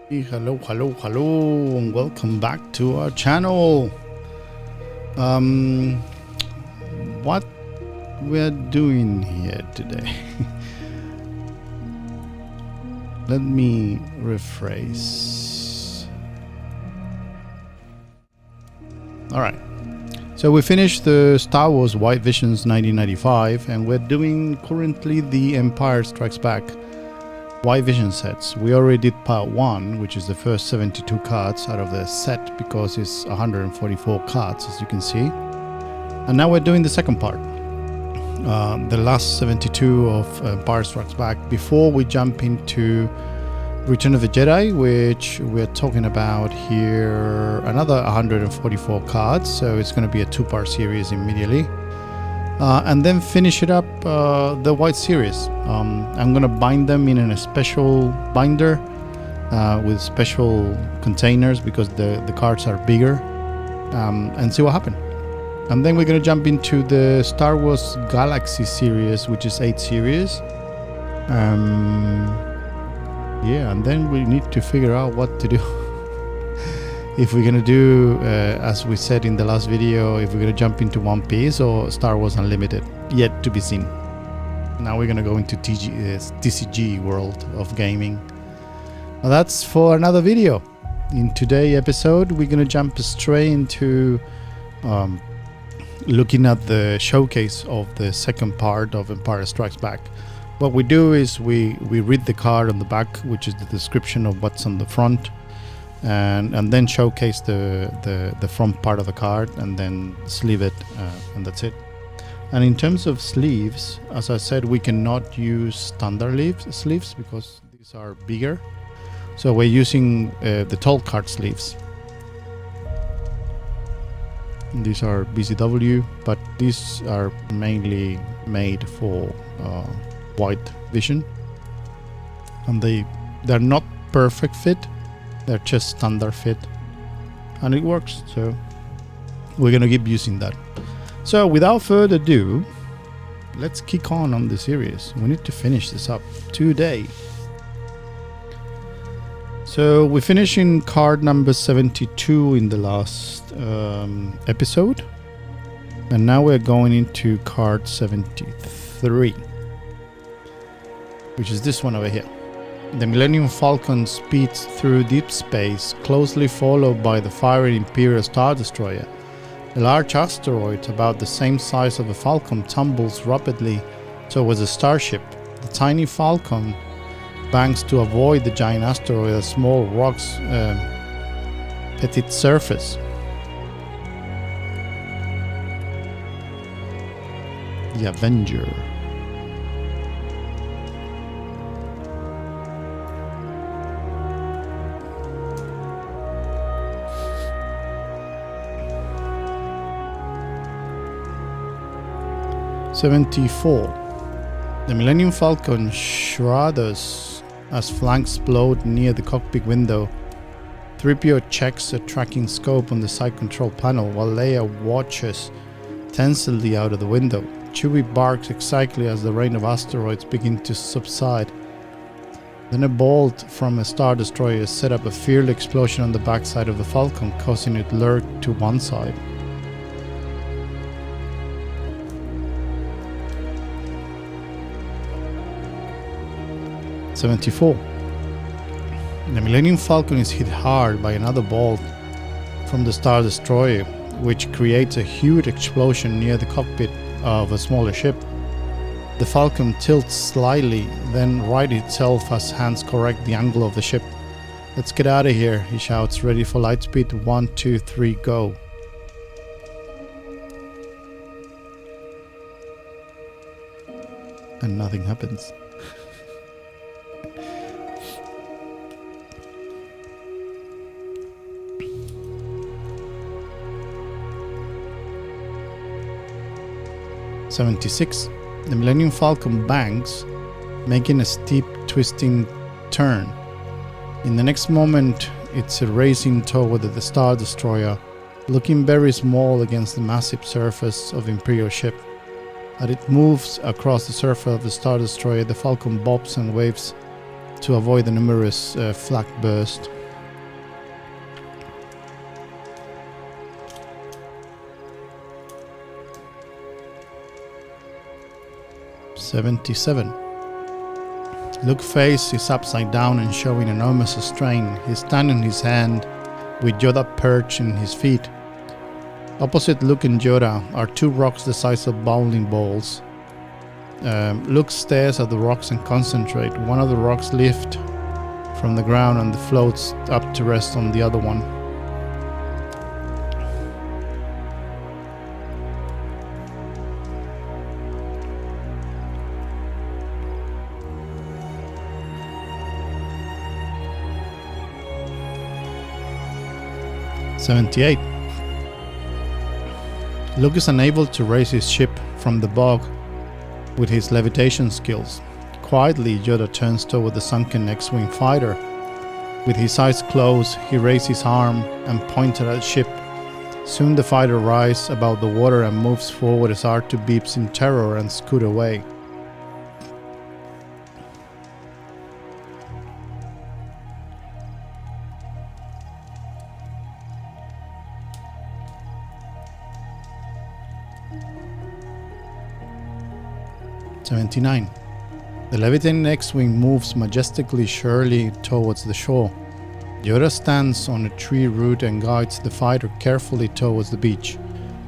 Hello, and welcome back to our channel. What we're doing here today? Let me rephrase. All right. So we finished the Star Wars WideVision's 1995, and we're doing currently the Empire Strikes Back WideVision sets. We already did part 1, which is the first 72 cards out of the set, because it's 144 cards, as you can see. And now we're doing the second part, the last 72 of Empire Strikes Back, before we jump into Return of the Jedi, which we're talking about here, another 144 cards. So it's going to be a 2-part series immediately. And then finish it up, the white series. I'm gonna bind them in a special binder with special containers, because the cards are bigger, and see what happens. And then we're gonna jump into the Star Wars Galaxy series, which is 8 series. Yeah, and then we need to figure out what to do. If we're gonna do, as we said in the last video, if we're gonna jump into One Piece or Star Wars Unlimited, yet to be seen. Now we're gonna go into TCG world of gaming. Now that's for another video. In today's episode, we're gonna jump straight into looking at the showcase of the second part of Empire Strikes Back. What we do is we read the card on the back, which is the description of what's on the front. And then showcase the front part of the card, and then sleeve it, and that's it. And in terms of sleeves, as I said, we cannot use standard sleeves because these are bigger. So we're using the tall card sleeves. And these are BCW, but these are mainly made for WideVision, and they're not perfect fit. They're just standard fit, and it works, so we're gonna keep using that. So without further ado, let's kick on the series. We need to finish this up today. So we're finishing card number 72 in the last episode, and now we're going into card 73, which is this one over here. The Millennium Falcon speeds through deep space, closely followed by the fiery Imperial Star Destroyer. A large asteroid, about the same size of a Falcon, tumbles rapidly towards the starship. The tiny Falcon banks to avoid the giant asteroid as small rocks hit its surface. The Avenger. The Millennium Falcon shudders as flanks explode near the cockpit window. 3PO checks a tracking scope on the side control panel, while Leia watches tensely out of the window. Chewie barks excitedly as the rain of asteroids begin to subside. Then a bolt from a Star Destroyer set up a fearful explosion on the backside of the Falcon, causing it to lurch to one side. The Millennium Falcon is hit hard by another bolt from the Star Destroyer, which creates a huge explosion near the cockpit of a smaller ship. The Falcon tilts slightly, then rights itself as hands correct the angle of the ship. "Let's get out of here," he shouts, ready for lightspeed. 1, 2, 3, go. And nothing happens. The Millennium Falcon banks, making a steep, twisting turn. In the next moment, it's racing toward the Star Destroyer, looking very small against the massive surface of Imperial ship. As it moves across the surface of the Star Destroyer, the Falcon bobs and waves to avoid the numerous flak bursts. 77. Luke's face is upside down and showing enormous strain. He's standing his hand with Yoda perched in his feet. Opposite Luke and Yoda are two rocks the size of bowling balls. Luke stares at the rocks and concentrates. One of the rocks lifts from the ground and floats up to rest on the other one. '78. Luke is unable to raise his ship from the bog with his levitation skills. Quietly, Yoda turns toward the sunken X-Wing fighter. With his eyes closed, he raises his arm and points at the ship. Soon the fighter rises above the water and moves forward as R2 beeps in terror and scoots away. '79. The levitating X-Wing moves majestically surely towards the shore. Yoda stands on a tree root and guides the fighter carefully towards the beach.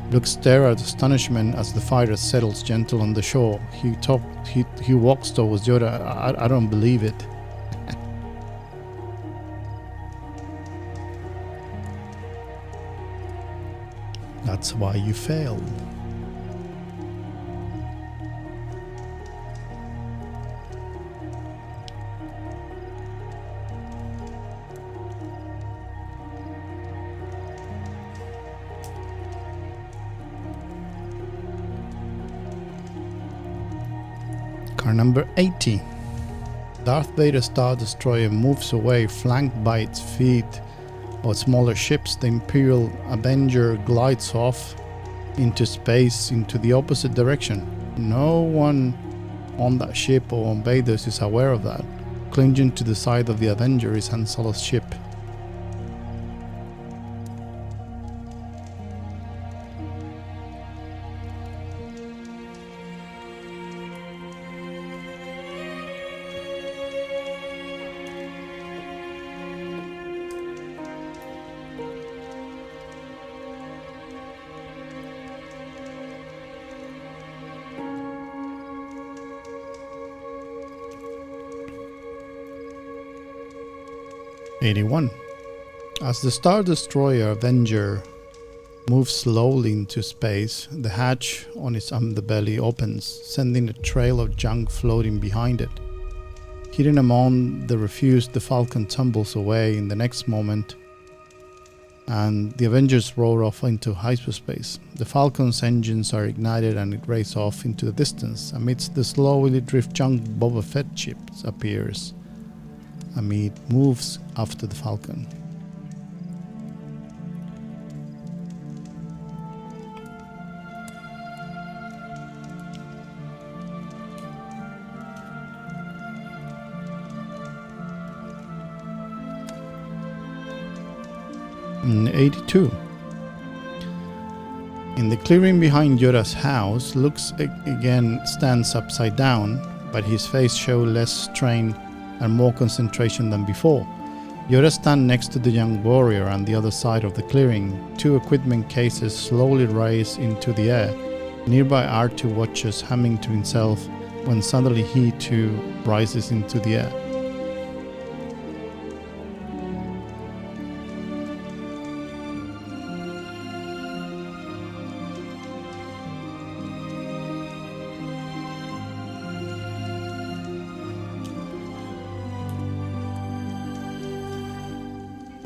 Luke stares at astonishment as the fighter settles gentle on the shore. He walks towards Yoda. I don't believe it. That's why you failed. Car number 80. Darth Vader's Star Destroyer moves away, flanked by its fleet of smaller ships. The Imperial Avenger glides off into space into the opposite direction. No one on that ship or on Vader's is aware of that. Clinging to the side of the Avenger is Han Solo's ship. '81. As the Star Destroyer Avenger moves slowly into space, the hatch on its underbelly opens, sending a trail of junk floating behind it. Hidden among the refuse, the Falcon tumbles away in the next moment, and the Avengers roar off into hyperspace. The Falcon's engines are ignited and it races off into the distance. Amidst the slowly drift junk, Boba Fett ship appears. Amit moves after the Falcon. In '82. In the clearing behind Yoda's house, Luke again stands upside down, but his face shows less strain and more concentration than before. Yoda stands next to the young warrior on the other side of the clearing. Two equipment cases slowly rise into the air. Nearby R2 watches, humming to himself, when suddenly he too rises into the air.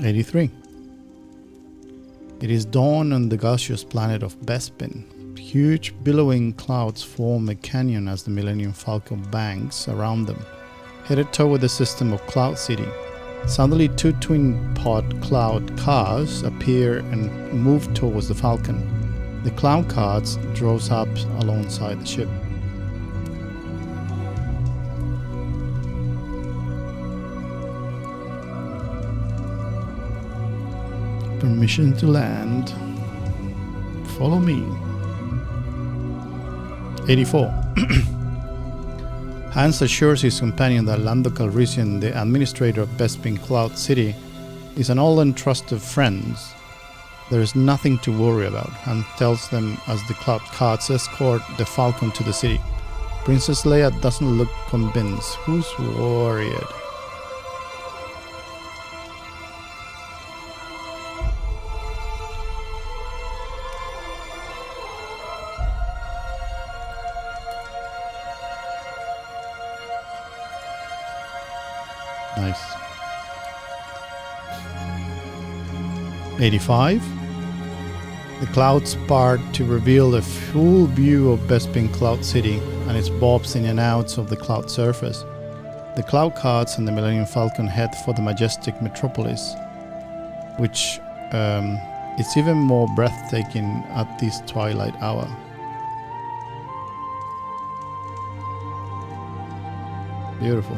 '83. It is dawn on the gaseous planet of Bespin. Huge billowing clouds form a canyon as the Millennium Falcon banks around them, headed toward the system of Cloud City. Suddenly, two twin-pod cloud cars appear and move towards the Falcon. The cloud cars draws up alongside the ship. Permission to land. Follow me. '84. Hans assures his companion that Lando Calrissian, the administrator of Bespin Cloud City, is an old and trusted friend. There is nothing to worry about, Hans tells them as the Cloud Cards escort the Falcon to the city. Princess Leia doesn't look convinced. Who's worried? Nice. 85. The clouds part to reveal a full view of Bespin Cloud City and its bobs in and outs of the cloud surface. The Cloud Cards and the Millennium Falcon head for the majestic metropolis, which is even more breathtaking at this twilight hour. Beautiful.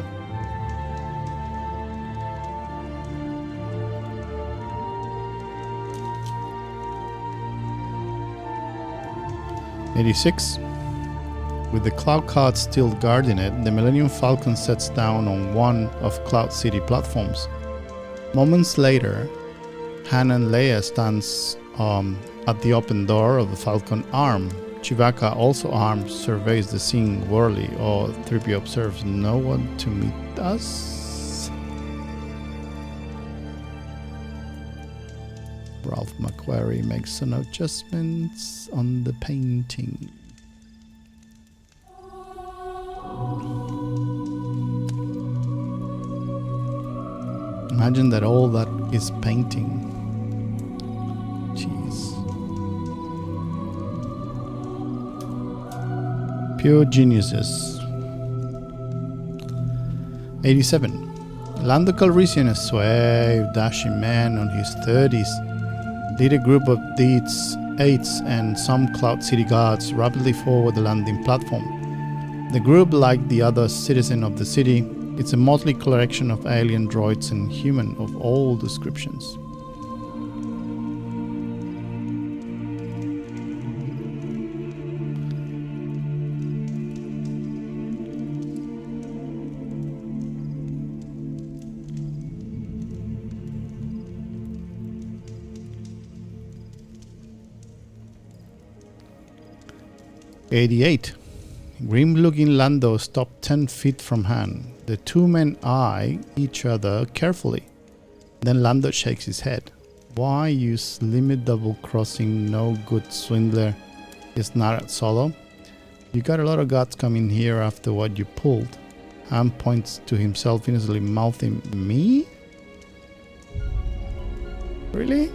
'86. With the Cloud Cards still guarding it, the Millennium Falcon sets down on one of Cloud City platforms. Moments later, Han and Leia stands at the open door of the Falcon arm. Chewbacca, also armed, surveys the scene warily. Or 3PO observes no one to meet us. Ralph McQuarrie makes some adjustments on the painting. Imagine that all that is painting. Jeez. Pure geniuses. 87. Lando Calrissian, a suave, dashing man on his 30s, lead a group of Deeds, 8s and some Cloud City guards rapidly forward the landing platform. The group, like the other citizens of the city, it's a motley collection of alien droids and human of all descriptions. '88. Grim-looking Lando stopped 10 feet from Han. The two men eye each other carefully. Then Lando shakes his head. Why, you slimy double-crossing no-good swindler, is not Solo? You got a lot of guts coming here after what you pulled. Han points to himself innocently, mouthing, me? Really?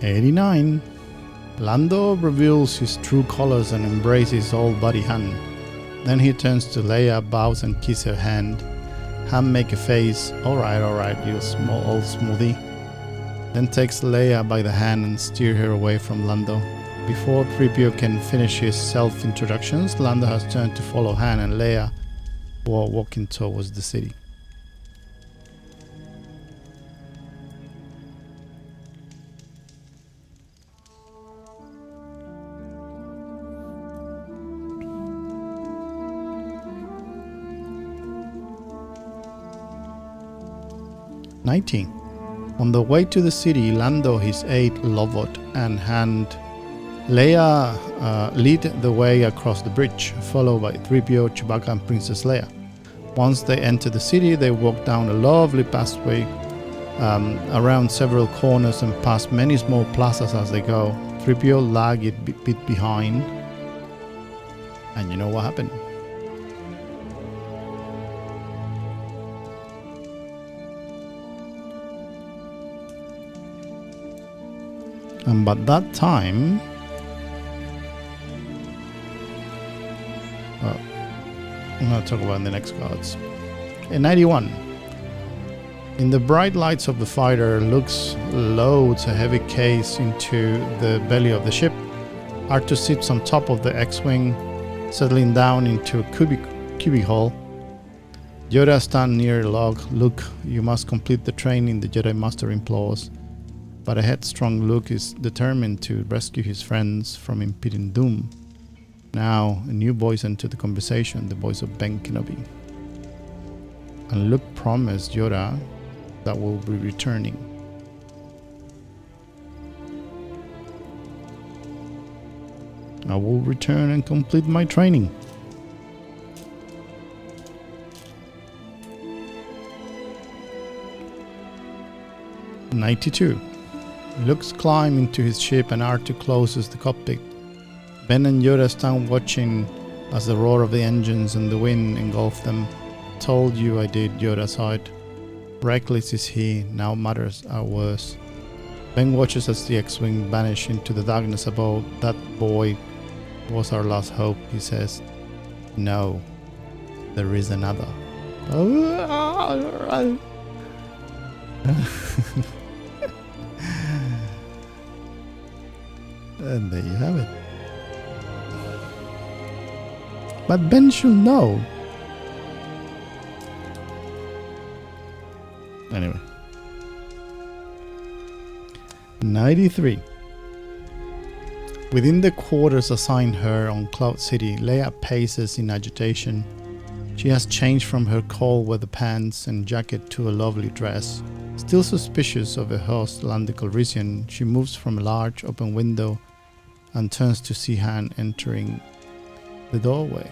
'89. Lando reveals his true colors and embraces old buddy Han. Then he turns to Leia, bows and kisses her hand. Han makes a face, alright, you small old smoothie. Then takes Leia by the hand and steers her away from Lando. Before 3PO can finish his self-introductions, Lando has turned to follow Han and Leia, who are walking towards the city. '90. On the way to the city, Lando, his aide Lovot, and Leia lead the way across the bridge, followed by 3PO, Chewbacca, and Princess Leia. Once they enter the city, they walk down a lovely pathway around several corners and past many small plazas as they go. 3PO lag a bit behind. And you know what happened? And by that time, I'm going to talk about the next cards. In '91, in the bright lights of the fighter, Luke loads a heavy case into the belly of the ship. R2 sits on top of the X-Wing, Settling down into a cubbyhole, Yoda stands near a log. Luke, you must complete the training, the Jedi Master implores. But a headstrong Luke is determined to rescue his friends from impending doom. Now, a new voice entered the conversation, the voice of Ben Kenobi. And Luke promised Yoda that will be returning. I will return and complete my training. '92. Luke's climb into his ship and R2 closes the cockpit. Ben and Yoda stand watching as the roar of the engines and the wind engulf them. Told you I did, Yoda sighed. Reckless is he, now matters are worse. Ben watches as the X-Wing vanish into the darkness above. That boy was our last hope, he says. No, there is another. And there you have it. But Ben should know. Anyway. 93. Within the quarters assigned her on Cloud City, Leia paces in agitation. She has changed from her cold weather pants and jacket to a lovely dress. Still suspicious of her host, Lando Calrissian, she moves from a large open window and turns to see Han entering the doorway.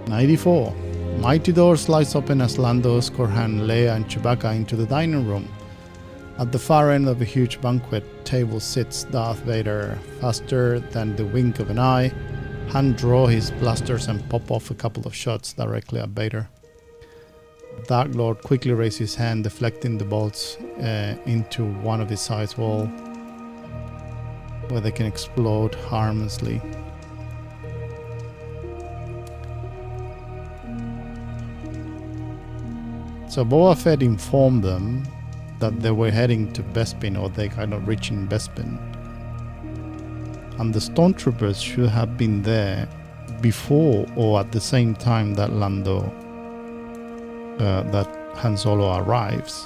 '94. Mighty door slides open as Lando escorts Han, Leia and Chewbacca into the dining room. At the far end of a huge banquet table sits Darth Vader. Faster than the wink of an eye, Han draws his blasters and pop off a couple of shots directly at Vader. Dark Lord quickly raises his hand, deflecting the bolts into one of his side walls, where they can explode harmlessly. So Boba Fett informed them that they were heading to Bespin, or they kind of reaching Bespin. And the stormtroopers should have been there before or at the same time that that Han Solo arrives.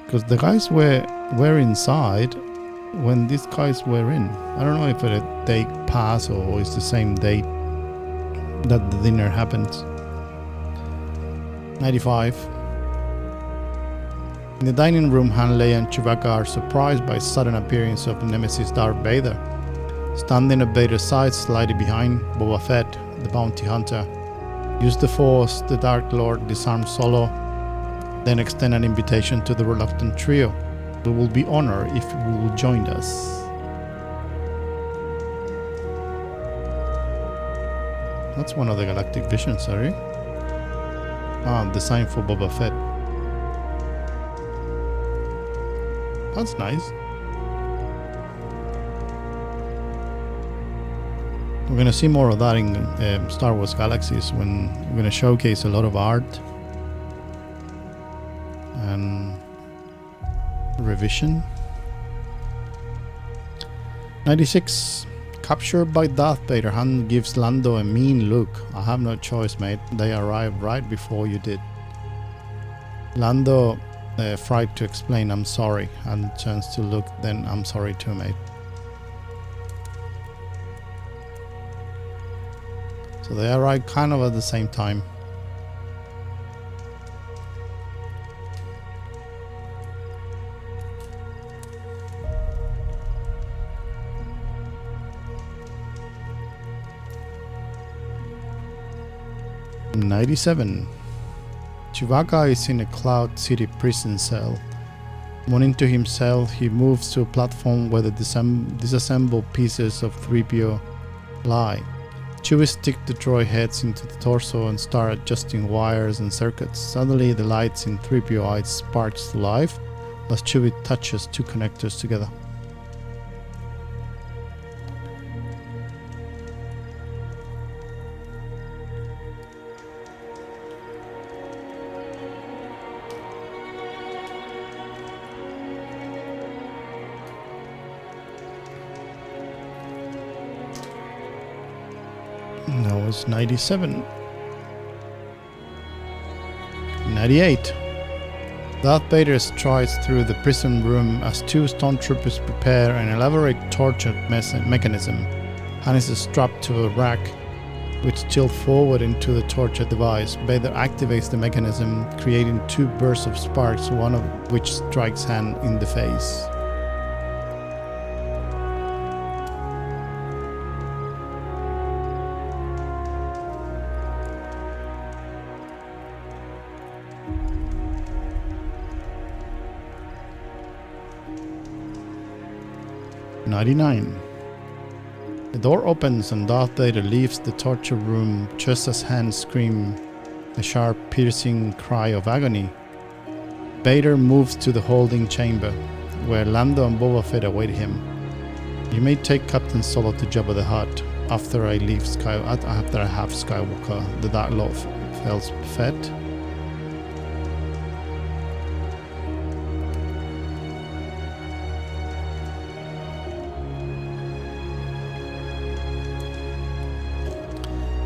Because the guys were inside when these guys were in. I don't know if a day passed or it's the same day that the dinner happens. 95. In the dining room, Han, Leia and Chewbacca are surprised by the sudden appearance of Nemesis Darth Vader. Standing at Vader's side, slightly behind, Boba Fett, the bounty hunter. Use the Force, the Dark Lord disarms Solo, then extend an invitation to the reluctant trio. We will be honored if you will join us. That's one of the galactic visions, sorry. Designed for Boba Fett. That's nice. We're going to see more of that in Star Wars Galaxies, when we're going to showcase a lot of art and revision. 96. Captured by Darth Vader, Han gives Lando a mean look. I have no choice, mate. They arrived right before you did. Lando, frightened to explain, I'm sorry, and turns to Luke, then I'm sorry too, mate. So they arrived kind of at the same time. '97. Chewbacca is in a Cloud City prison cell. Moaning to himself, he moves to a platform where the disassembled pieces of 3PO lie. Chewie sticks the droid heads into the torso and start adjusting wires and circuits. Suddenly, the lights in 3PO eyes sparks to life as Chewie touches two connectors together. That was 97. 98. Darth Vader strides through the prison room as two stormtroopers prepare an elaborate torture mechanism. Han is strapped to a rack which tilts forward into the torture device. Vader activates the mechanism, creating two bursts of sparks, one of which strikes Han in the face. '99. The door opens and Darth Vader leaves the torture room just as Han screams a sharp, piercing cry of agony. Vader moves to the holding chamber, where Lando and Boba Fett await him. You may take Captain Solo to Jabba the Hutt after I have Skywalker, the Dark Lord tells Fett.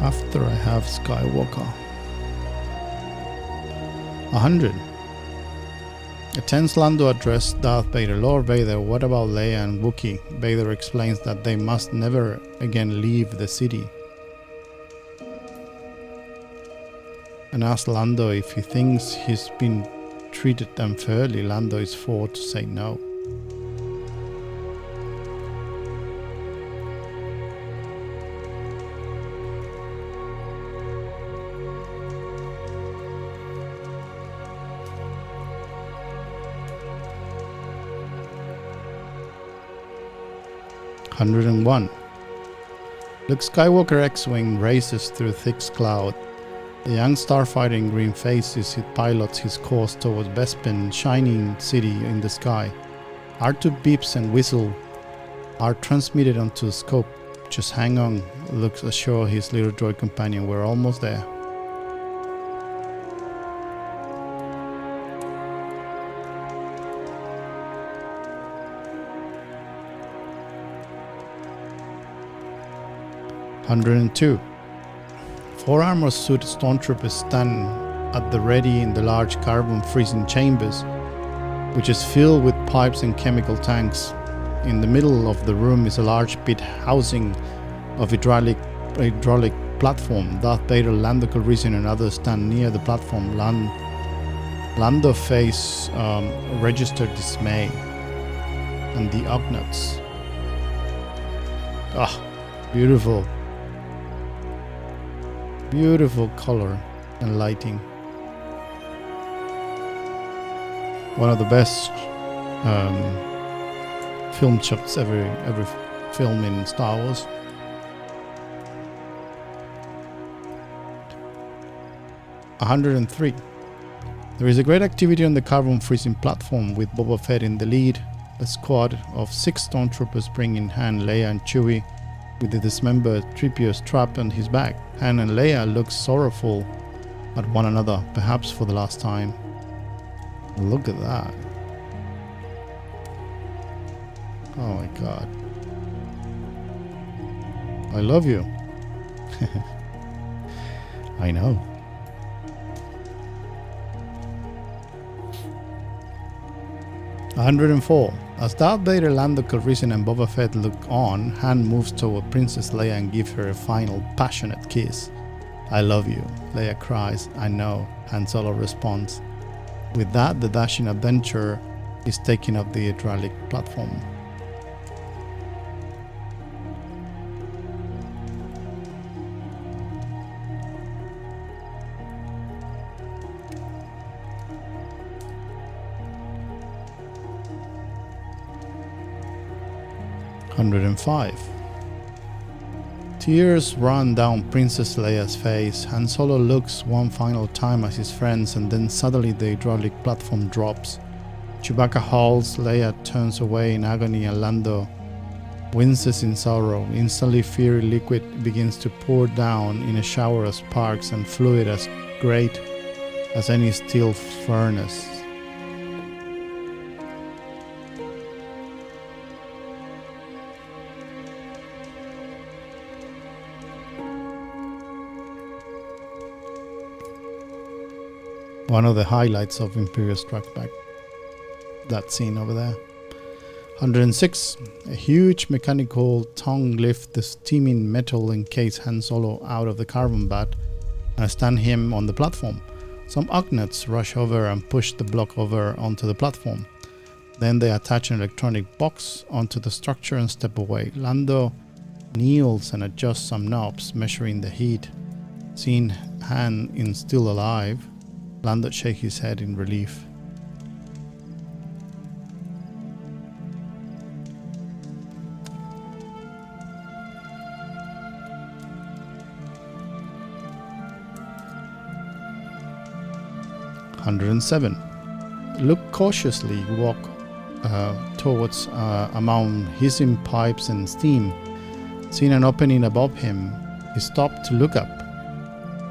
After I have Skywalker. 100. A tense Lando addressed Darth Vader. Lord Vader, what about Leia and Wookiee? Vader explains that they must never again leave the city. And asks Lando if he thinks he's been treated unfairly. Lando is forced to say no. '101. Luke Skywalker X-Wing races through thick cloud. The young starfighter in green faces pilots his course towards Bespin, shining city in the sky. R2 beeps and whistle are transmitted onto the scope. Just hang on, Luke assures his little droid companion, we're almost there. '102. Four armor suit stormtroopers stand at the ready in the large carbon freezing chambers, which is filled with pipes and chemical tanks. In the middle of the room is a large pit housing of hydraulic platform. Darth Vader, Lando Calrissian and others stand near the platform. Lando face registered dismay and the Ugnaughts. Ah, beautiful. Beautiful color and lighting. One of the best film shots every film in Star Wars. '103. There is a great activity on the carbon freezing platform with Boba Fett in the lead. A squad of 6 stormtroopers bring in Han, Leia and Chewie with the dismembered 3PO strapped on his back. Han and Leia look sorrowful at one another, perhaps for the last time. Look at that. Oh my god. I love you. I know. '104. As Darth Vader, Lando Calrissian and Boba Fett look on, Han moves toward Princess Leia and gives her a final passionate kiss. I love you, Leia cries. I know, Han Solo responds. With that, the dashing adventurer is taken up the hydraulic platform. '105. Tears run down Princess Leia's face. Han Solo looks one final time at his friends and then suddenly the hydraulic platform drops. Chewbacca howls, Leia turns away in agony and Lando winces in sorrow. Instantly fiery liquid begins to pour down in a shower of sparks and fluid as great as any steel furnace. One of the highlights of Imperial Strikes Back. That scene over there. 106. A huge mechanical tongue lifts the steaming metal encased Han Solo out of the carbon bat and stand him on the platform. Some Ugnaughts rush over and push the block over onto the platform. Then they attach an electronic box onto the structure and step away. Lando kneels and adjusts some knobs, measuring the heat. Seeing Han in Still Alive, Lando shakes his head in relief. Luke cautiously walked towards a mound hissing pipes and steam. Seeing an opening above him, he stopped to look up.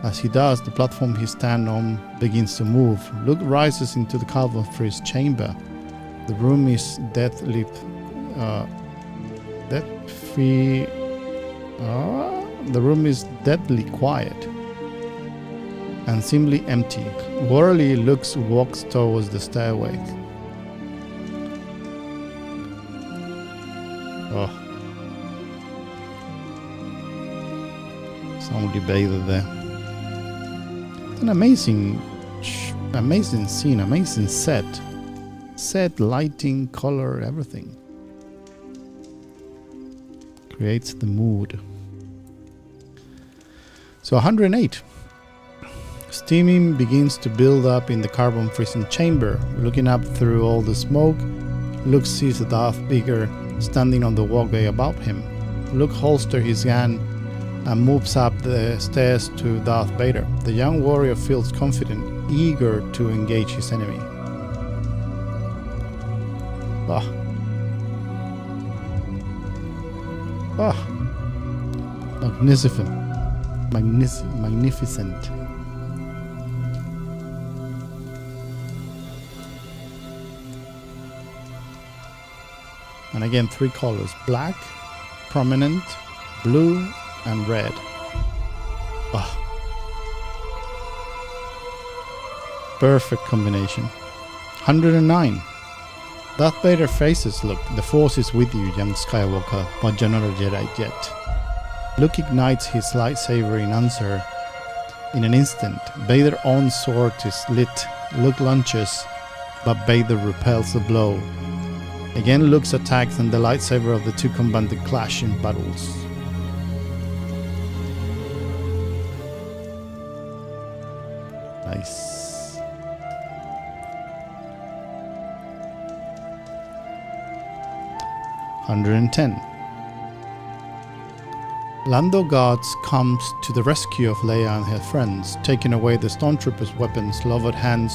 As he does, the platform he stands on begins to move. Luke rises into the carbon freeze chamber. The room is deathly quiet and seemingly empty. Worriedly, Luke walks towards the stairway. Oh. Somebody bathed there. It's an amazing scene, amazing set. Set, lighting, color, everything. Creates the mood. So 108. Steaming begins to build up in the carbon freezing chamber. Looking up through all the smoke, Luke sees Darth Vader standing on the walkway above him. Luke holsters his gun and moves up the stairs to Darth Vader. The young warrior feels confident, eager to engage his enemy. Magnificent. And again, 3 colors: black, prominent, blue, and red. Perfect combination. 109. Darth Vader faces Luke. The Force is with you, young Skywalker, but you're not a Jedi yet. Luke ignites his lightsaber in answer. In an instant, Vader's own sword is lit. Luke launches, but Vader repels the blow. Again, Luke's attacks and the lightsaber of the two combatants clash in battles. Nice. (110). Lando guards comes to the rescue of Leia and her friends, taking away the stormtroopers' weapons, loved hands,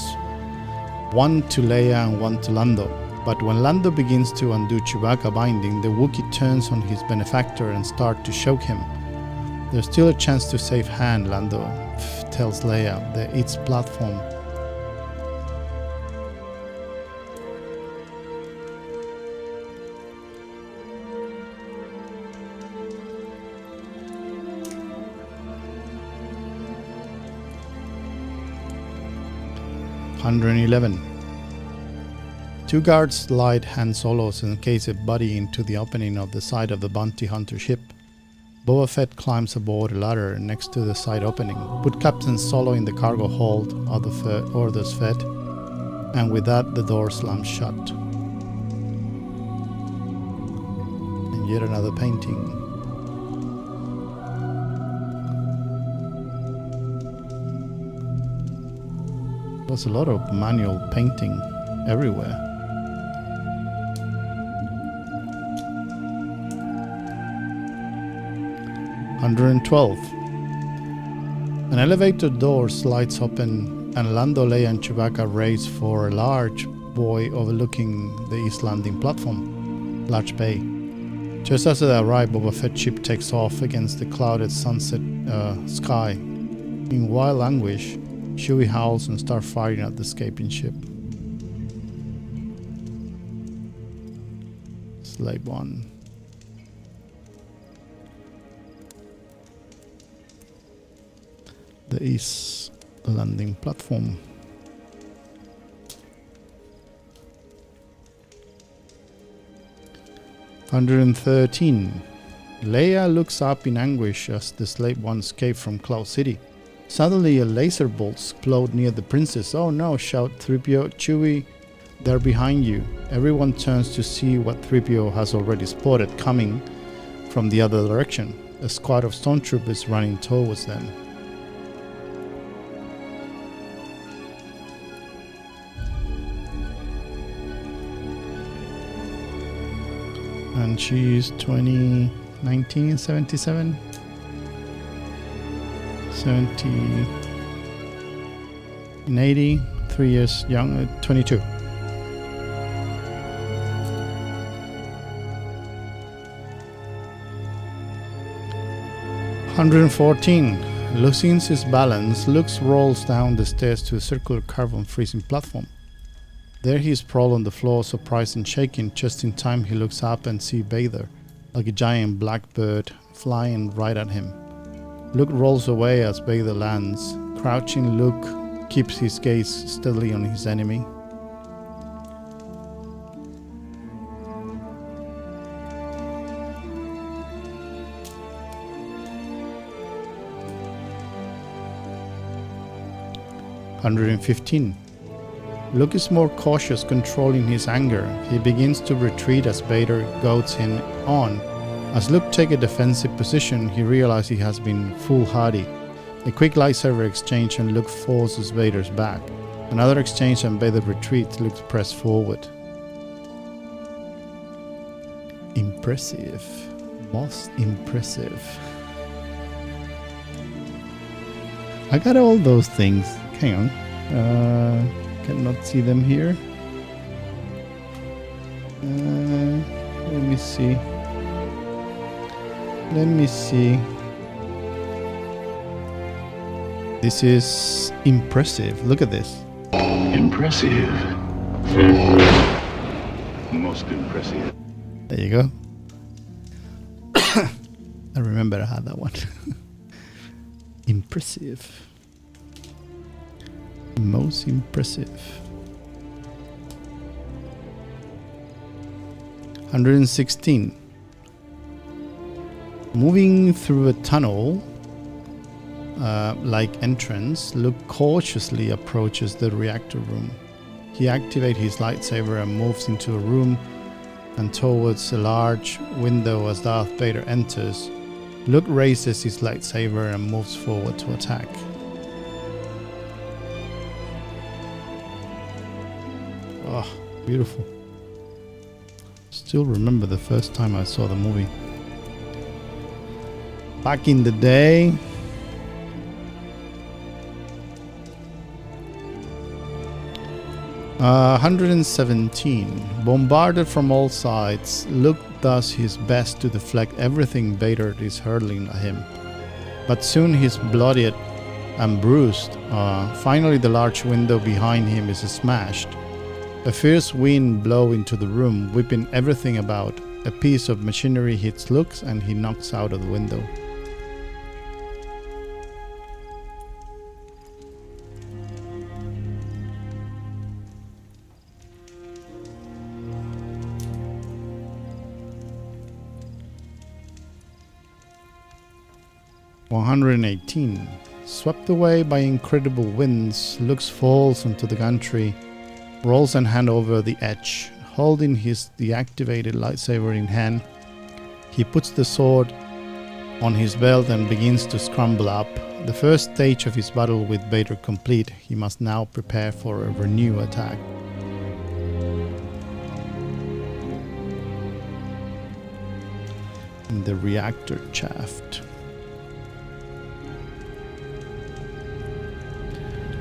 one to Leia and one to Lando. But when Lando begins to undo Chewbacca binding, the Wookiee turns on his benefactor and starts to choke him. There's still a chance to save Han, Lando tells Leia. Its platform. (111). 2 guards slide Han Solo's encased body into the opening of the side of the bounty hunter ship. Boba Fett climbs aboard a ladder next to the side opening. Put Captain Solo in the cargo hold of the orders Fett, and with that the door slams shut. And yet another painting. There's a lot of manual painting everywhere. 112. An elevator door slides open and Lando, Leia and Chewbacca race for a large buoy overlooking the east landing platform. Large bay. Just as they arrive, Boba Fett's ship takes off against the clouded sunset sky. In wild anguish, Chewie howls and starts firing at the escaping ship. Slave 1. The east landing platform. 113. Leia looks up in anguish as the slave one escapes from Cloud City. Suddenly a laser bolt explodes near the princess. Oh no, shout 3PO, Chewie, they're behind you. Everyone turns to see what 3PO has already spotted coming from the other direction. A squad of stormtroopers running towards them. And she's 1977, 70, in 80, 3 years young, 22. $114. Losing his balance, Luke rolls down the stairs to a circular carbon freezing platform. There he is sprawled on the floor, surprised and shaking. Just in time he looks up and sees Vader, like a giant black bird, flying right at him. Luke rolls away as Vader lands. Crouching, Luke keeps his gaze steadily on his enemy. $115. Luke is more cautious, controlling his anger. He begins to retreat as Vader goads him on. As Luke takes a defensive position, he realizes he has been foolhardy. A quick lightsaber exchange and Luke forces Vader's back. Another exchange and Vader retreats. Luke presses forward. Impressive. Most impressive. I got all those things. Hang on. Cannot see them here. Let me see. This is impressive. Look at this. Impressive. Most impressive. There you go. I remember I had that one. Impressive. Most impressive. 116. Moving through a tunnel like entrance, Luke cautiously approaches the reactor room. He activates his lightsaber and moves into a room and towards a large window as Darth Vader enters. Luke raises his lightsaber and moves forward to attack. Oh, beautiful. Still remember the first time I saw the movie. Back in the day. Uh, 117. Bombarded from all sides, Luke does his best to deflect everything Vader is hurling at him. But soon he's bloodied and bruised. Finally the large window behind him is smashed. A fierce wind blows into the room, whipping everything about. A piece of machinery hits Luke and he knocks out of the window. $118. Swept away by incredible winds, Luke falls into the gantry, rolls and hand over the edge. Holding his deactivated lightsaber in hand, he puts the sword on his belt and begins to scramble up. The first stage of his battle with Vader complete, he must now prepare for a renewed attack. In the reactor shaft.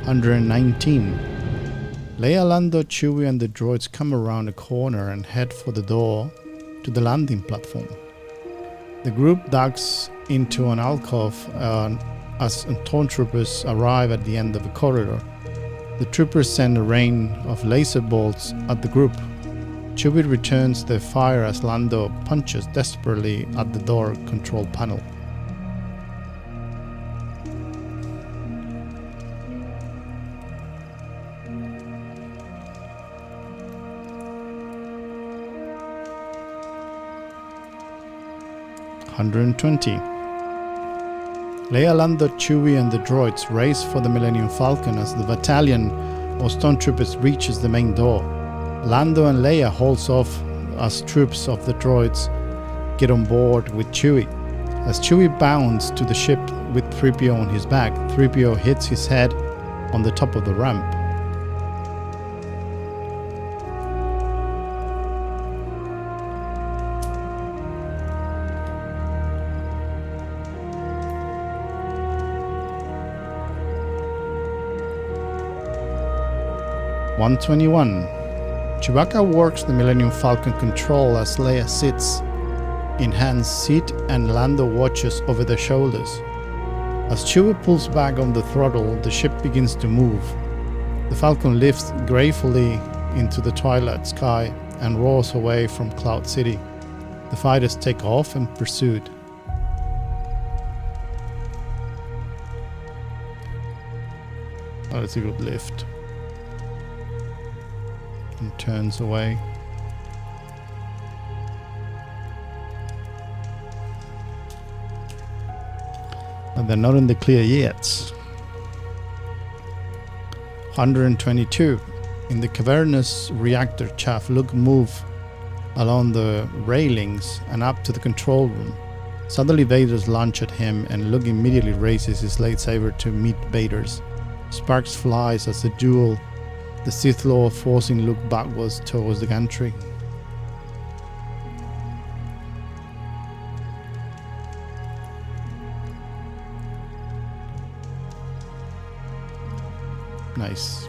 119. Leia, Lando, Chewie and the droids come around a corner and head for the door to the landing platform. The group ducks into an alcove as stormtroopers arrive at the end of the corridor. The troopers send a rain of laser bolts at the group. Chewie returns the fire as Lando punches desperately at the door control panel. 120. Leia, Lando, Chewie and the droids race for the Millennium Falcon as the battalion of stormtroopers reaches the main door. Lando and Leia holds off as troops of the droids get on board with Chewie. As Chewie bounds to the ship with 3PO on his back, 3PO hits his head on the top of the ramp. (121) Chewbacca works the Millennium Falcon control as Leia sits in Han's seat and Lando watches over their shoulders. As Chewie pulls back on the throttle, the ship begins to move. The Falcon lifts gratefully into the twilight sky and roars away from Cloud City. The fighters take off in pursuit. Oh, it's a good lift. And turns away. And they're not in the clear yet. 122. In the cavernous reactor shaft, Luke moves along the railings and up to the control room. Suddenly Vader's lunge at him and Luke immediately raises his lightsaber to meet Vader's. Sparks flies as the duel, the Sith Lord forcing Luke backwards towards the gantry. Nice.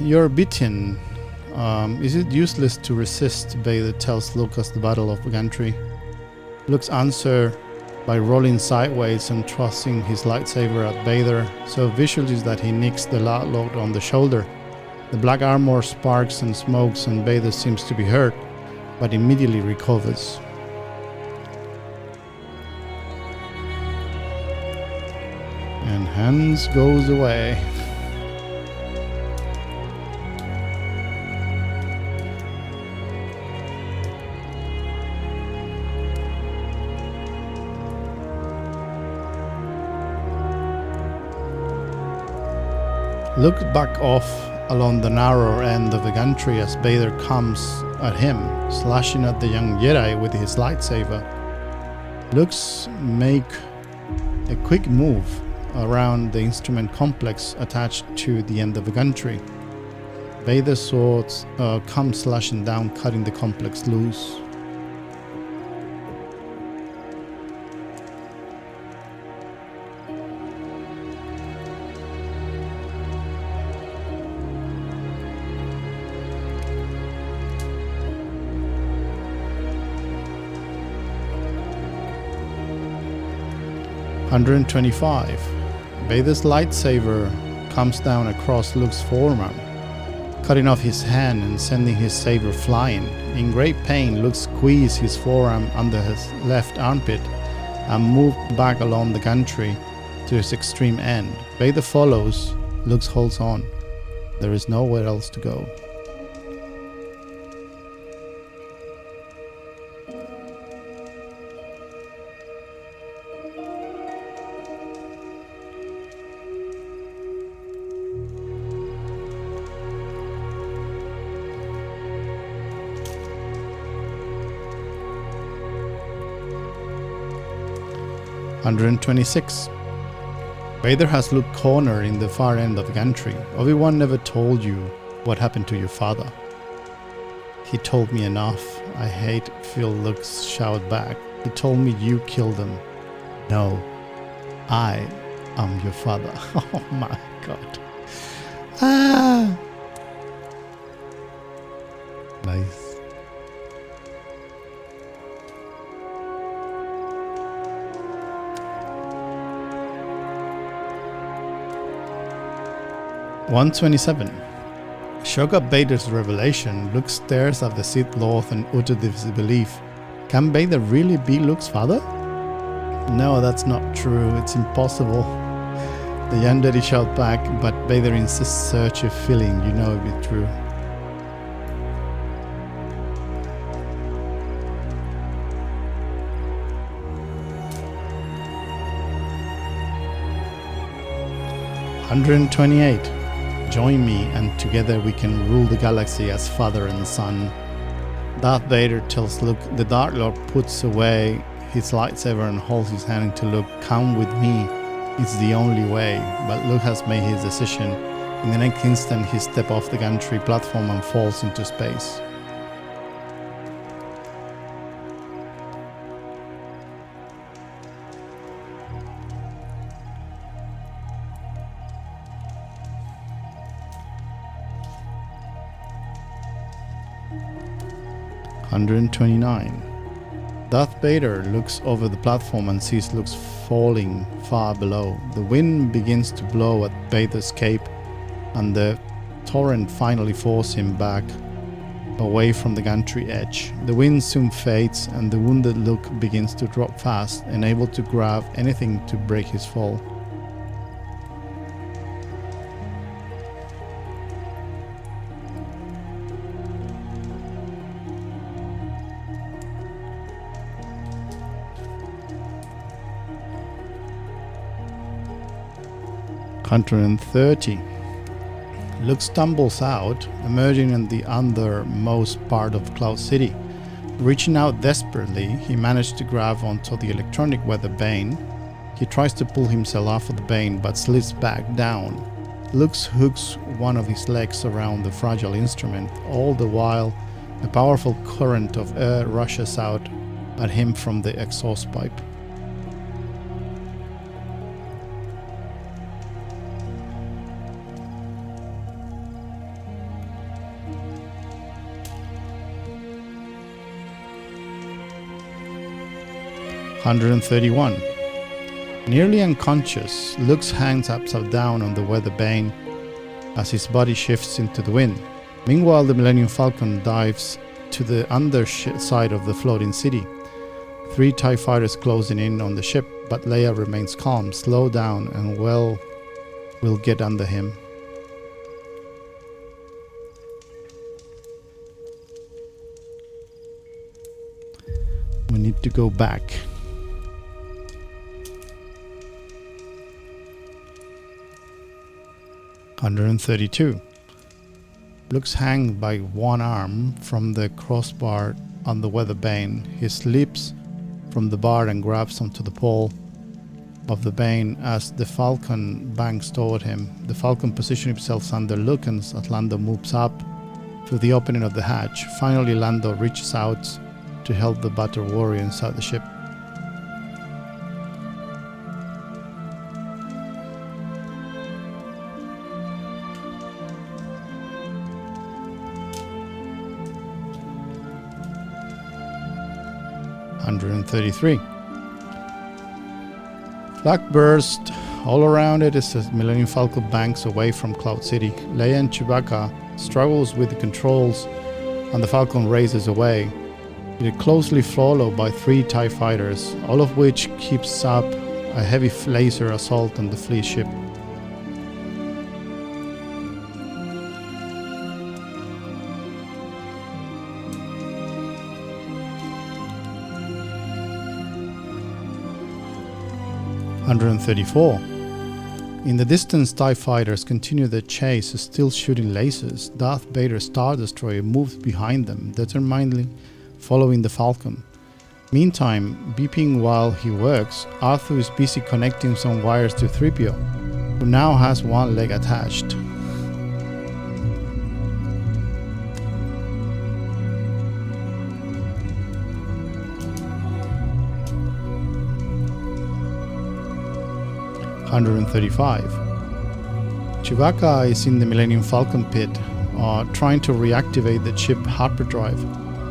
You're beaten. Is it useless to resist? Vader tells Luke as the Battle of Gantry. Luke's answer by rolling sideways and thrusting his lightsaber at Vader so vicious that he nicks the lock on the shoulder. The black armor sparks and smokes and Vader seems to be hurt, but immediately recovers. And Hans goes away. Luke back off along the narrow end of the gantry as Vader comes at him, slashing at the young Jedi with his lightsaber. Luke's make a quick move around the instrument complex attached to the end of the gantry. Vader's swords come slashing down, cutting the complex loose. (125) Vader's lightsaber comes down across Luke's forearm, cutting off his hand and sending his saber flying. In great pain, Luke squeezes his forearm under his left armpit and moved back along the gantry to its extreme end. Vader follows. Luke holds on. There is nowhere else to go. (126) Vader has Luke cornered in the far end of the gantry. Obi-Wan never told you what happened to your father. He told me enough. I hate feel Luke shout back. He told me you killed him. No, I am your father. Oh my god. Ah. Nice. (127) Shocked at Vader's revelation, Luke stares at the Sith Lord in utter disbelief. Can Vader really be Luke's father? No, that's not true. It's impossible. The Yandere shout back, but Vader insists search a feeling, you know it be true. "128. Join me and together we can rule the galaxy as father and son." Darth Vader tells Luke the Dark Lord puts away his lightsaber and holds his hand to Luke. "Come with me. It's the only way." But Luke has made his decision. In the next instant, he steps off the gantry platform and falls into space. "129. Darth Vader looks over the platform and sees Luke falling far below. The wind begins to blow at Vader's cape, and the torrent finally forces him back away from the gantry edge. The wind soon fades, and the wounded Luke begins to drop fast, unable to grab anything to break his fall. "130. Luke stumbles out, emerging in the undermost part of Cloud City. Reaching out desperately, he managed to grab onto the electronic weather vane. He tries to pull himself off of the vane but slips back down. Luke hooks one of his legs around the fragile instrument. All the while, a powerful current of air rushes out at him from the exhaust pipe. "131. Nearly unconscious, Luke's hands upside down on the weather vane as his body shifts into the wind. Meanwhile, the Millennium Falcon dives to the underside of the floating city. 3 TIE fighters closing in on the ship, but Leia remains calm. "Slow down and we'll get under him." We need to go back. "132. Luke's hanging by one arm from the crossbar on the weather vane. He slips from the bar and grabs onto the pole of the vane as the Falcon bangs toward him. The Falcon positions himself under Luke as Lando moves up through the opening of the hatch. Finally, Lando reaches out to help the battle warrior inside the ship. "133. Flak burst all around it as the Millennium Falcon banks away from Cloud City. Leia and Chewbacca struggles with the controls and the Falcon races away. It is closely followed by 3 TIE fighters, all of which keeps up a heavy laser assault on the fleet ship. "134. In the distance, TIE fighters continue their chase, still shooting lasers. Darth Vader's Star Destroyer moves behind them, determinedly following the Falcon. Meantime, beeping while he works, Arthur is busy connecting some wires to 3PO, who now has one leg attached. "135. Chewbacca is in the Millennium Falcon pit, trying to reactivate the chip hyperdrive.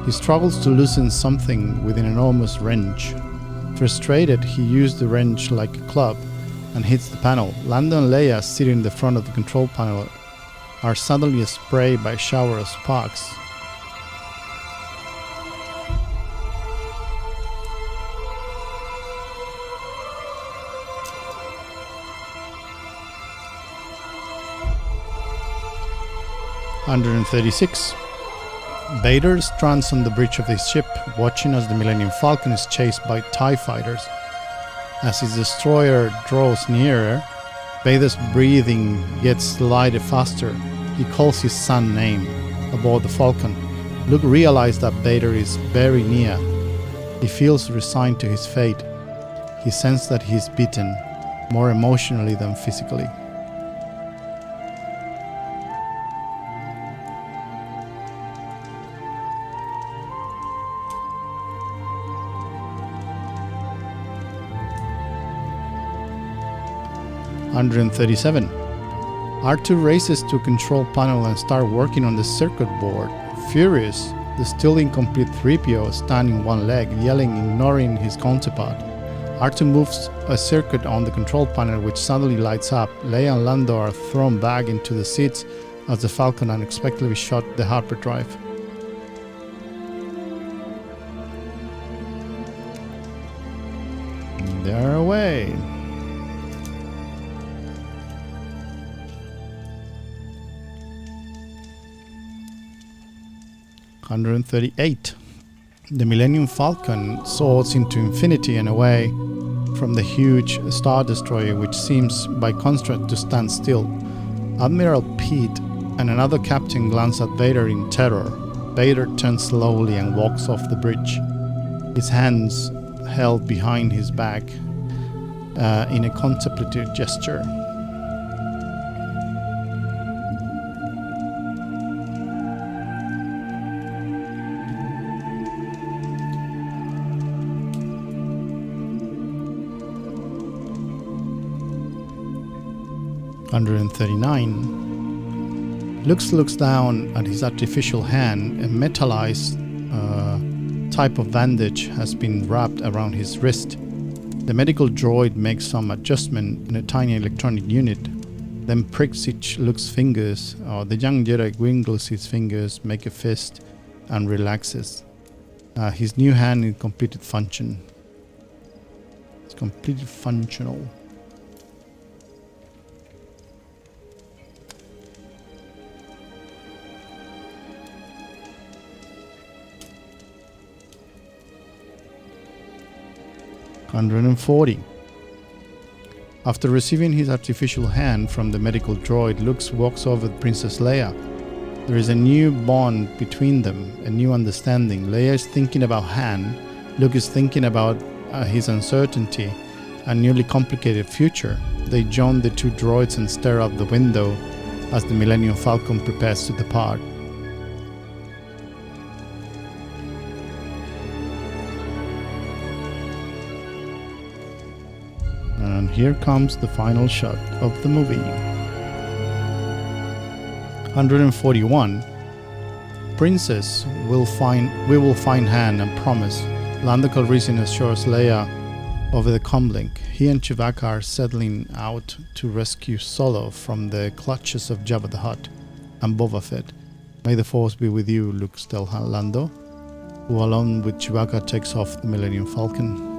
He struggles to loosen something with an enormous wrench. Frustrated, he uses the wrench like a club and hits the panel. Lando and Leia, sitting in the front of the control panel, are suddenly sprayed by a shower of sparks. 136. Vader stands on the bridge of his ship, watching as the Millennium Falcon is chased by TIE fighters. As his destroyer draws nearer, Vader's breathing gets slightly faster. He calls his son's name aboard the Falcon. Luke realizes that Vader is very near. He feels resigned to his fate. He senses that he is beaten, more emotionally than physically. (137) R2 races to a control panel and starts working on the circuit board. Furious, the still incomplete 3PO standing one leg, yelling, ignoring his counterpart. R2 moves a circuit on the control panel which suddenly lights up. Leia and Lando are thrown back into the seats as the Falcon unexpectedly shot the hyperdrive. They're away. (138) The Millennium Falcon soars into infinity and away from the huge Star Destroyer, which seems by contrast to stand still. Admiral Pete and another captain glance at Vader in terror. Vader turns slowly and walks off the bridge, his hands held behind his back in a contemplative gesture. (139) Luke looks down at his artificial hand. A metallized type of bandage has been wrapped around his wrist. The medical droid makes some adjustment in a tiny electronic unit, then pricks each Luke's fingers. The young Jedi wiggles his fingers, make a fist, and relaxes. His new hand is completed function. It's completely functional. (140) After receiving his artificial hand from the medical droid, Luke walks over to Princess Leia. There is a new bond between them, a new understanding. Leia is thinking about Han. Luke is thinking about his uncertainty and newly complicated future. They join the two droids and stare out the window as the Millennium Falcon prepares to depart. And here comes the final shot of the movie. 141. Princess, we will find Han and promise. Lando Calrissian assures Leia over the comlink. He and Chewbacca are settling out to rescue Solo from the clutches of Jabba the Hutt and Boba Fett. May the Force be with you, Luke tells Lando, who along with Chewbacca takes off the Millennium Falcon.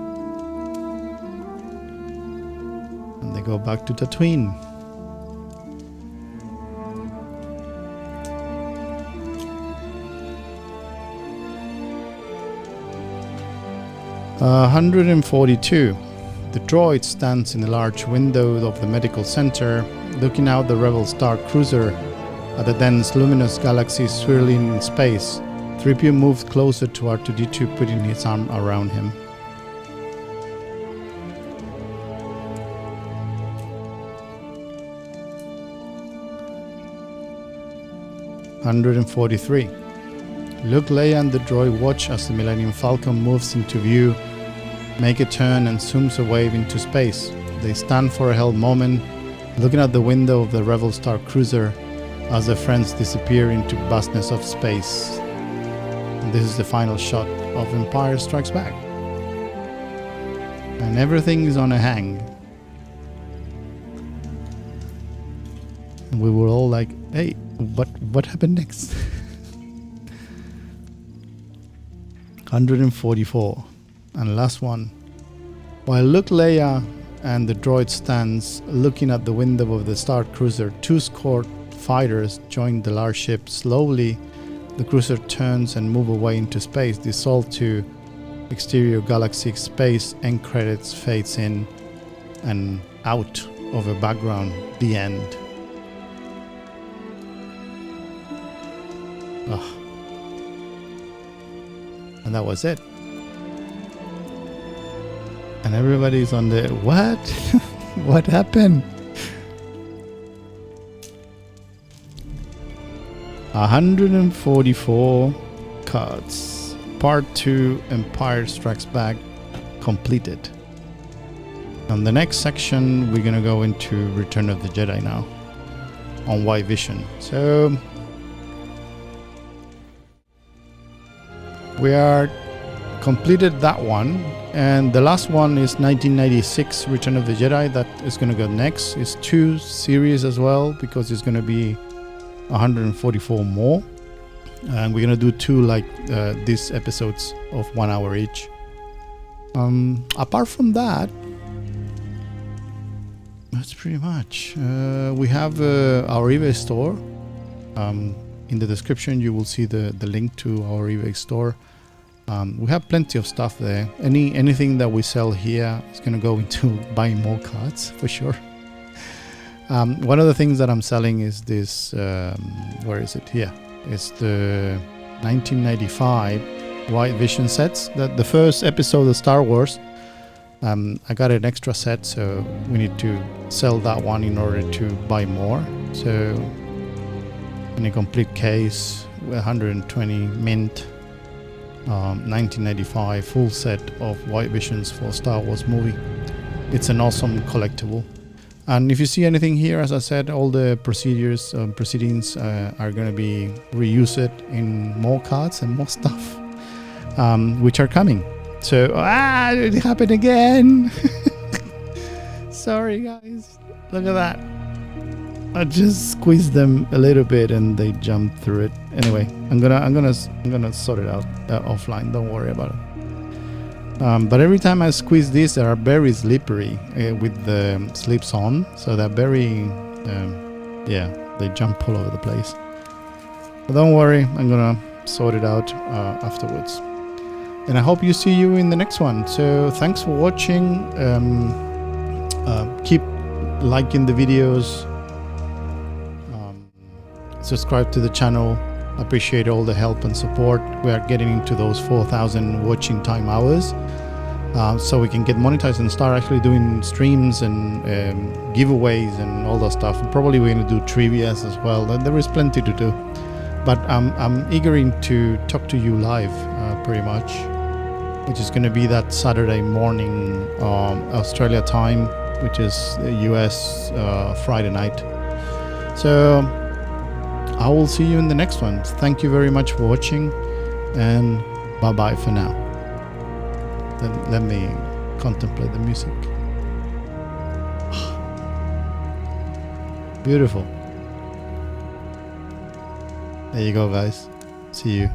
They go back to Tatooine. Uh, 142. The droid stands in the large window of the medical center, looking out the Rebel Star Cruiser at the dense luminous galaxy swirling in space. 3PO moves closer to R2-D2, putting his arm around him. (143) Luke, Leia and the droid watch as the Millennium Falcon moves into view, make a turn and zooms away into space. They stand for a held moment, looking out the window of the Rebel Star Cruiser as their friends disappear into vastness of space. And this is the final shot of Empire Strikes Back. And everything is on a hang. And we were all like, hey, what happened next? 144. And last one. While Luke, Leia and the droid stands looking at the window of the Star Cruiser, two scored fighters join the large ship. Slowly, the cruiser turns and move away into space. Dissolve to exterior galaxy space. End credits fades in and out of a background. The end. Oh. And that was it. And everybody's on the what? What happened? 144 cards. Part 2 Empire Strikes Back completed. On the next section we're gonna go into Return of the Jedi now on WideVision. So we are completed that one, and the last one is 1996 Return of the Jedi. That is going to go next. It's 2 series as well, because it's going to be 144 more, and we're going to do 2 like these episodes of 1 hour each. Apart from that, that's pretty much. We have our eBay store. In the description you will see the link to our eBay store. We have plenty of stuff there. Anything that we sell here is going to go into buying more cards for sure. One of the things that I'm selling is this, where is it? Here. It's the 1995 WideVision sets. The first episode of Star Wars. I got an extra set, so we need to sell that one in order to buy more. So in a complete case, 120 mint, 1995 full set of WideVisions for Star Wars movie. It's an awesome collectible. And if you see anything here, as I said, all the proceedings are going to be reused in more cards and more stuff, which are coming. So, it happened again. Sorry guys, look at that. I just squeezed them a little bit and they jumped through it. Anyway, I'm gonna sort it out offline. Don't worry about it. But every time I squeeze these, they are very slippery with the slips on, so they're very, they jump all over the place. But don't worry, I'm gonna sort it out afterwards. And I hope you see you in the next one. So thanks for watching. Keep liking the videos. Subscribe to the channel. Appreciate all the help and support. We are getting into those 4,000 watching time hours, so we can get monetized and start actually doing streams and giveaways and all that stuff. And probably we're going to do trivias as well. There is plenty to do, but I'm eager to talk to you live pretty much, which is going to be that Saturday morning Australia time, which is US Friday night. So I will see you in the next one. Thank you very much for watching, and bye bye for now. Then let me contemplate the music. Beautiful. There you go guys. See you.